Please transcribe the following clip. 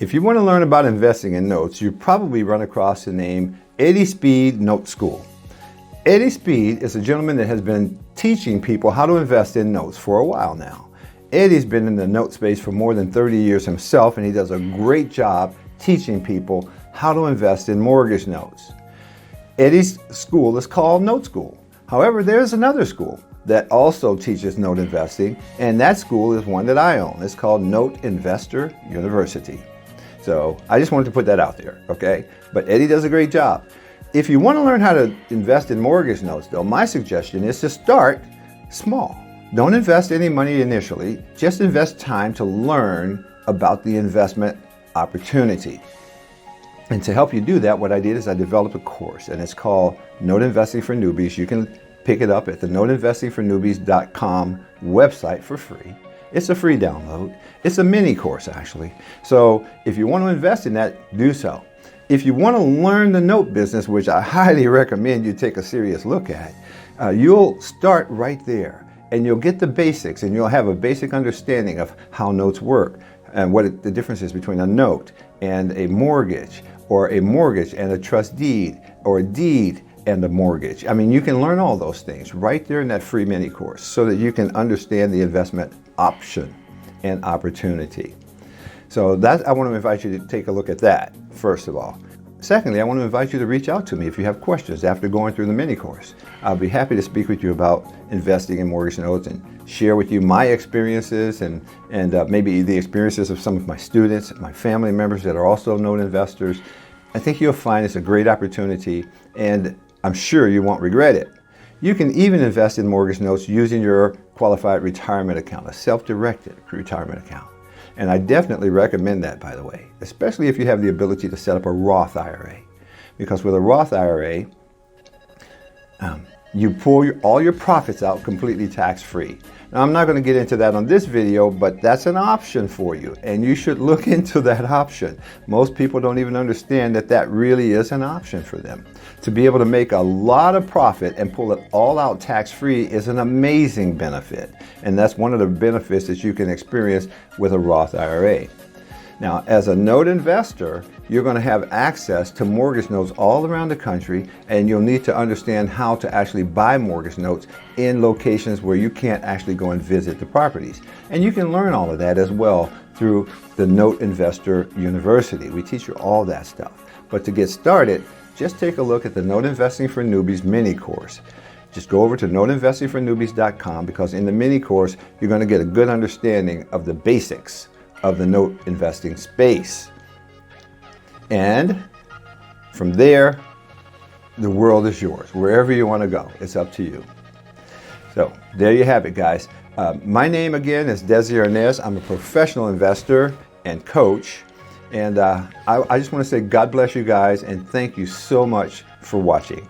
If you want to learn about investing in notes, you probably run across the name Eddie Speed Note School. Eddie Speed is a gentleman that has been teaching people how to invest in notes for a while now. Eddie's been in the note space for more than 30 years himself, and he does a great job teaching people how to invest in mortgage notes. Eddie's school is called Note School. However, there's another school that also teaches note investing, and that school is one that I own. It's called Note Investor University. So I just wanted to put that out there, okay? But Eddie does a great job. If you want to learn how to invest in mortgage notes, though, my suggestion is to start small. Don't invest any money initially. Just invest time to learn about the investment opportunity. And to help you do that, what I did is I developed a course, and it's called Note Investing for Newbies. You can pick it up at the noteinvestingfornewbies.com website for free. It's a free download. It's a mini course, actually. So if you want to invest in that, do so. If you want to learn the note business, which I highly recommend you take a serious look at, you'll start right there, and you'll get the basics, and you'll have a basic understanding of how notes work and what the difference is between a note and a mortgage, or a mortgage and a trust deed, or a deed and a mortgage. I mean, you can learn all those things right there in that free mini course so that you can understand the investment option and opportunity. So that, I want to invite you to take a look at that, first of all. Secondly, I want to invite you to reach out to me if you have questions after going through the mini course. I'll be happy to speak with you about investing in mortgage notes and share with you my experiences and maybe the experiences of some of my students, my family members that are also note investors. I think you'll find it's a great opportunity, and I'm sure you won't regret it. You can even invest in mortgage notes using your qualified retirement account, a self-directed retirement account. And I definitely recommend that, by the way, especially if you have the ability to set up a Roth IRA. Because with a Roth IRA, you pull all your profits out completely tax-free. Now, I'm not going to get into that on this video, but that's an option for you, and you should look into that option. Most people don't even understand that that really is an option for them. To be able to make a lot of profit and pull it all out tax-free is an amazing benefit, and that's one of the benefits that you can experience with a Roth IRA. Now, as a note investor, you're going to have access to mortgage notes all around the country, and you'll need to understand how to actually buy mortgage notes in locations where you can't actually go and visit the properties. And you can learn all of that as well through the Note Investor University. We teach you all that stuff. But to get started, just take a look at the Note Investing for Newbies mini course. Just go over to noteinvestingfornewbies.com, because in the mini course, you're going to get a good understanding of the basics of the note investing space. And from there, the world is yours. Wherever you want to go, it's up to you. So there you have it, guys. My name again is Desi Arnaz. I'm a professional investor and coach. And I just want to say God bless you guys, and thank you so much for watching.